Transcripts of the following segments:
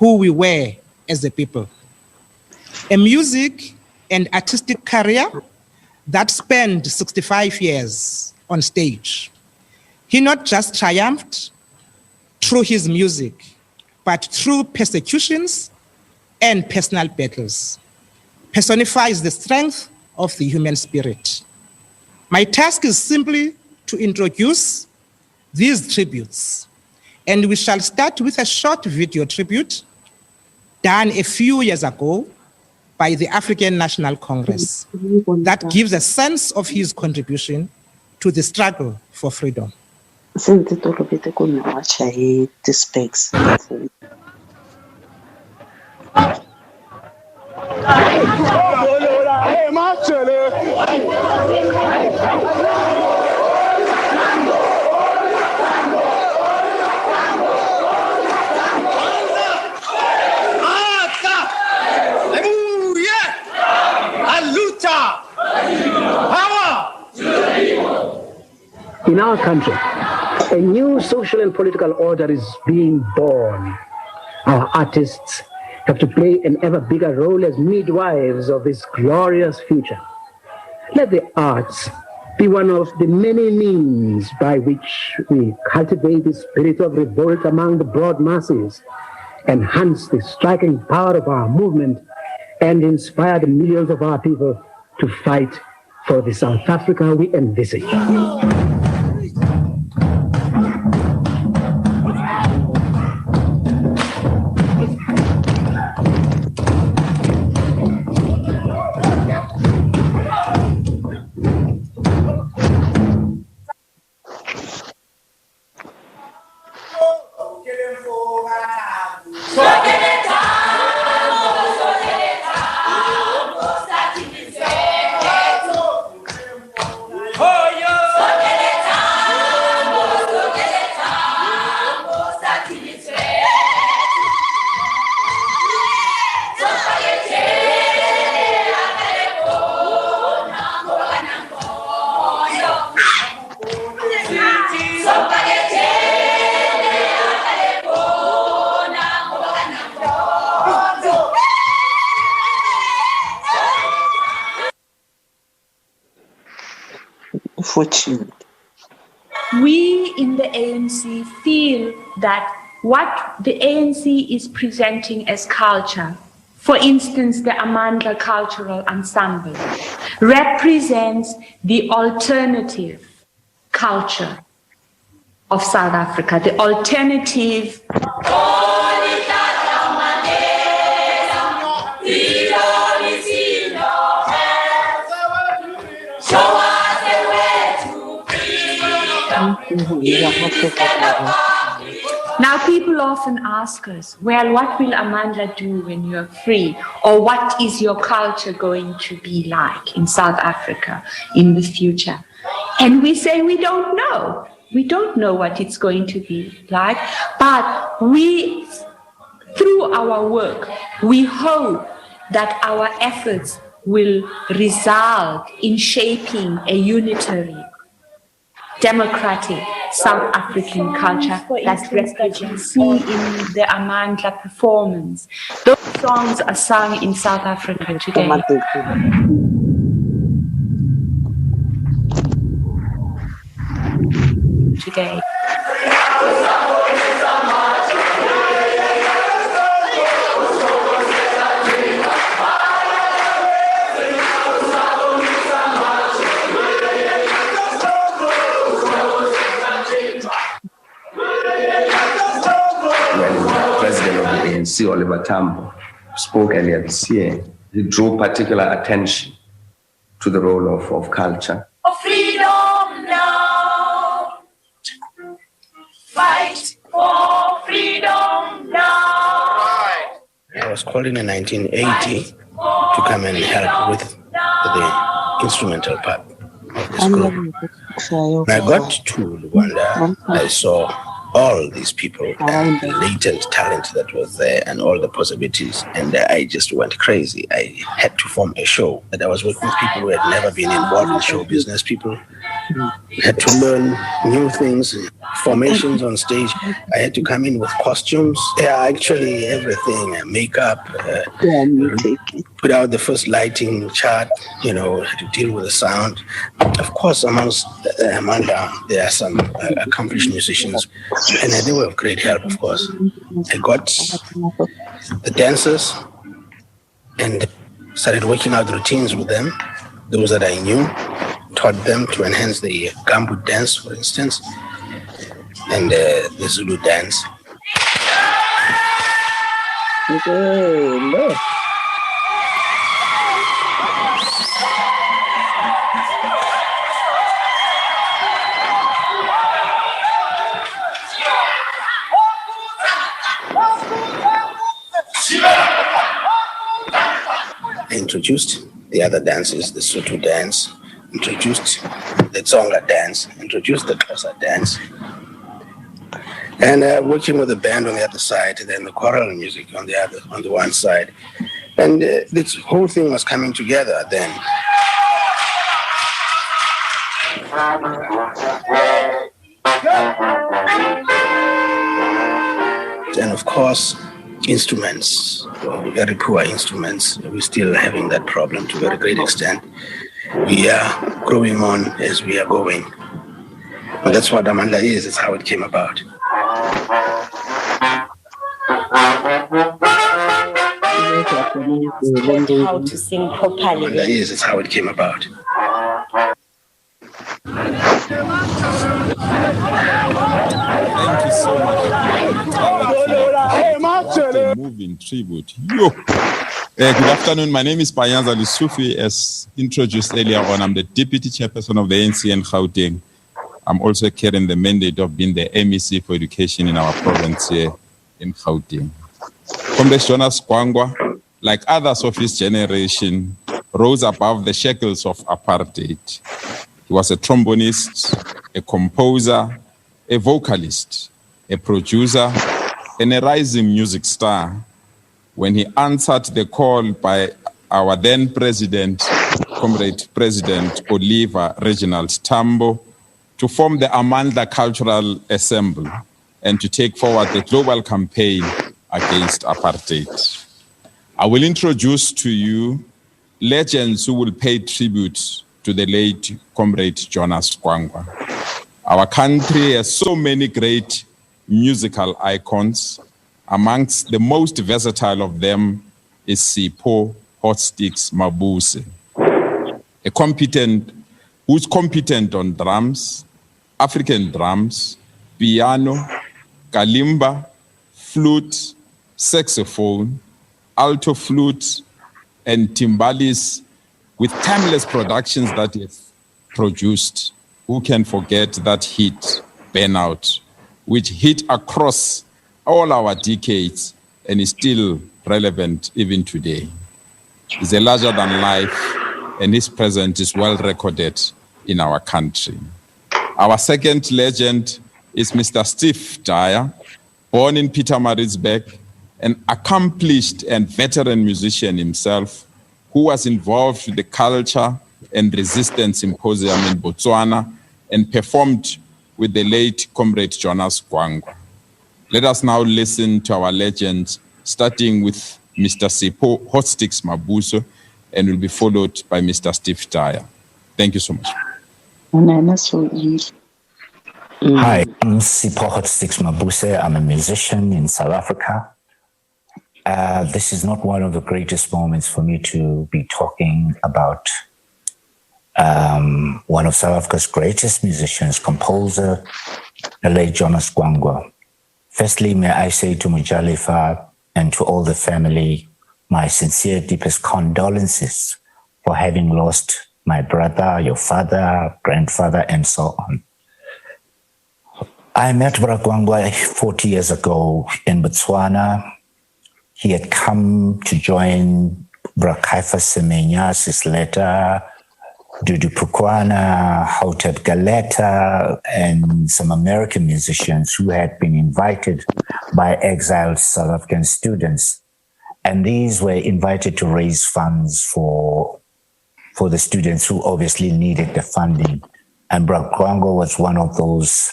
who we were as a people. A music and artistic career that spanned 65 years on stage. He not just triumphed through his music, but through persecutions and personal battles, personifies the strength of the human spirit. My task is simply to introduce these tributes, and we shall start with a short video tribute done a few years ago by the African National Congress that gives a sense of his contribution to the struggle for freedom. In our country, a new social and political order is being born. Our artists have to play an ever bigger role as midwives of this glorious future. Let the arts be one of the many means by which we cultivate the spirit of revolt among the broad masses, enhance the striking power of our movement, and inspire the millions of our people to fight for the South Africa we envisage. We in the ANC feel that what the ANC is presenting as culture, for instance, the Amandla Cultural Ensemble, represents the alternative culture of South Africa, the alternative. Now people often ask us, well, what will Amandla do when you're free? Or what is your culture going to be like in South Africa in the future? And we say we don't know. We don't know what it's going to be like. But we, through our work, we hope that our efforts will result in shaping a unitary, democratic South African culture that you can see in the Amandla performance. Those songs are sung in South Africa today. Oliver Tambo spoke earlier this year, he drew particular attention to the role of culture. For freedom now, fight for freedom now. I was called in 1980 to come and help with the instrumental part of this group. When I got to Rwanda, I saw all these people and the latent talent that was there and all the possibilities, and I just went crazy. I had to form a show, but I was working with people who had never been involved in show business, people had to learn new things, formations on stage. I had to come in with costumes. Yeah, actually everything, makeup, put out the first lighting chart, had to deal with the sound. Of course, amongst Amanda, there are some accomplished musicians, and they were of great help, of course. I got the dancers and started working out routines with them, those that I knew, taught them to enhance the gambut dance, for instance, and the Zulu dance. I introduced the other dances, the Sotho dance, introduced the Tsonga dance, introduced the Xhosa dance, and working with the band on the other side, and then the choral music on the one side, and this whole thing was coming together then. And of course, instruments, very poor instruments. We're still having that problem to a very great extent. We are growing on as we are going. But that's what Amanda is. It's how it came about. How to sing properly. Amanda is. It's how it came about. Thank you so much. What a moving tribute. Good afternoon. My name is Payanza Lusufi. As introduced earlier on, I'm the Deputy Chairperson of the ANC in Gauteng. I'm also carrying the mandate of being the MEC for education in our province here in Gauteng. Ntate Jonas Gwangwa, like others of his generation, rose above the shackles of apartheid. He was a trombonist, a composer, a vocalist, a producer, and a rising music star. When he answered the call by our then president, Comrade President Oliver Reginald Tambo, to form the Amandla Cultural Assembly and to take forward the global campaign against apartheid. I will introduce to you legends who will pay tribute to the late Comrade Jonas Gwangwa. Our country has so many great musical icons. Amongst the most versatile of them is Sipho, Hotstix, Mabuse, who's competent on drums, African drums, piano, kalimba, flute, saxophone, alto flute, and timbales, with timeless productions that he has produced. Who can forget that hit, Burnout, which hit across all our decades and is still relevant even today. He's a larger than life, and his presence is well recorded in our country. Our second legend is Mr. Steve Dyer, born in Pietermaritzburg, an accomplished and veteran musician himself, who was involved with the Culture and Resistance Symposium in Botswana and performed with the late Comrade Jonas Gwangwa. Let us now listen to our legends, starting with Mr. Sipho Hotstix Mabuse, and will be followed by Mr. Steve Dyer. Thank you so much. Hi, I'm Sipho Hotstix Mabuse. I'm a musician in South Africa. This is not one of the greatest moments for me to be talking about one of South Africa's greatest musicians, composer, the late Jonas Gwangwa. Firstly, may I say to Mujalifa and to all the family, my sincere, deepest condolences for having lost my brother, your father, grandfather, and so on. I met Gwangwa 40 years ago in Botswana. He had come to join Caiphus Semenya, Sisleta, Dudu Pukwana, Houghton Galeta, and some American musicians who had been invited by exiled South African students. And these were invited to raise funds for the students who obviously needed the funding And Brad Gwangwa was one of those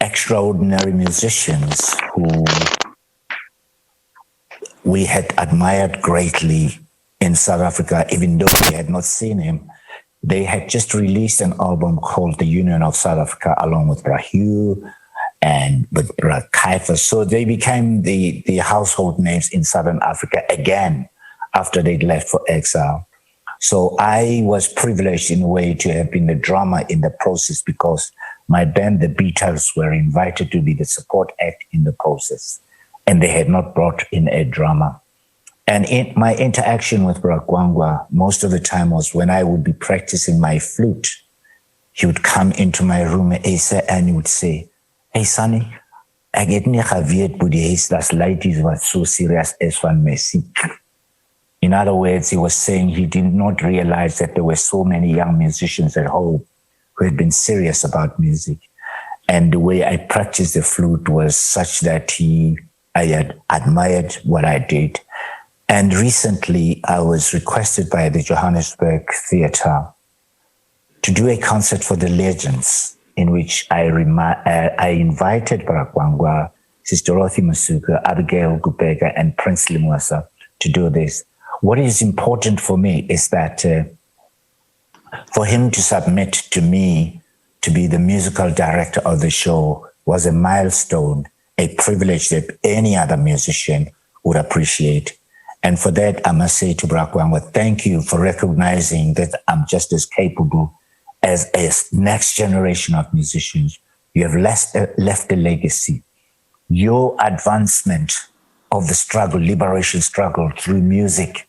extraordinary musicians who we had admired greatly in South Africa, even though we had not seen him. They had just released an album called The Union of South Africa, along with Rahul and with Caiphus. So they became the household names in Southern Africa again after they'd left for exile. So I was privileged in a way to have been the drummer in the process, because my band, the Beatles, were invited to be the support act in the process, and they had not brought in a drummer. And in my interaction with Brad Gwangwa, most of the time was when I would be practicing my flute. He would come into my room and he would say, "Hey, Sonny, I get nie geweet hoe die huis das ladies was so serious as van music." In other words, he was saying he did not realize that there were so many young musicians at home who had been serious about music. And the way I practiced the flute was such that I had admired what I did. And recently, I was requested by the Johannesburg Theatre to do a concert for the legends, in which I invited Brad Gwangwa, Sister Dorothy Masuka, Abigail Gubega, and Prince Limwasa to do this. What is important for me is that for him to submit to me to be the musical director of the show was a milestone, a privilege that any other musician would appreciate. And for that, I must say to Brad Gwangwa, thank you for recognizing that I'm just as capable as a next generation of musicians. You have left a legacy. Your advancement of the struggle, liberation struggle through music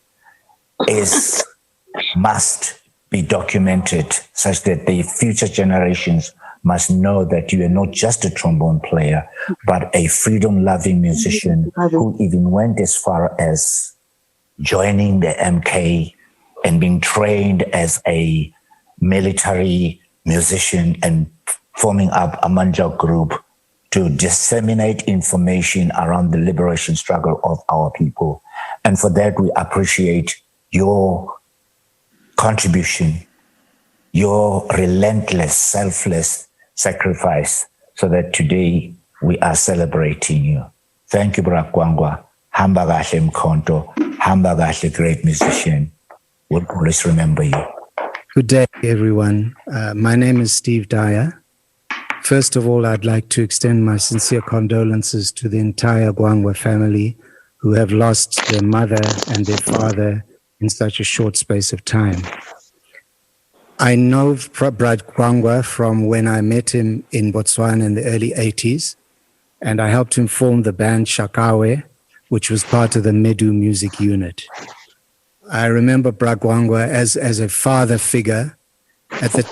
must be documented such that the future generations must know that you are not just a trombone player, but a freedom-loving musician who even went as far as joining the MK and being trained as a military musician and forming up a Manja group to disseminate information around the liberation struggle of our people. And for that, we appreciate your contribution, your relentless, selfless sacrifice, so that today we are celebrating you. Thank you, Brad Gwangwa. Hamba kahle Mkhonto, hamba kahle, great musician. We'll always remember you. Good day, everyone. My name is Steve Dyer. First of all, I'd like to extend my sincere condolences to the entire Gwangwa family who have lost their mother and their father in such a short space of time. I know Brad Gwangwa from when I met him in Botswana in the early 80s, and I helped him form the band Shakawe, which was part of the Medu music unit. I remember Brad Gwangwa as a father figure. At the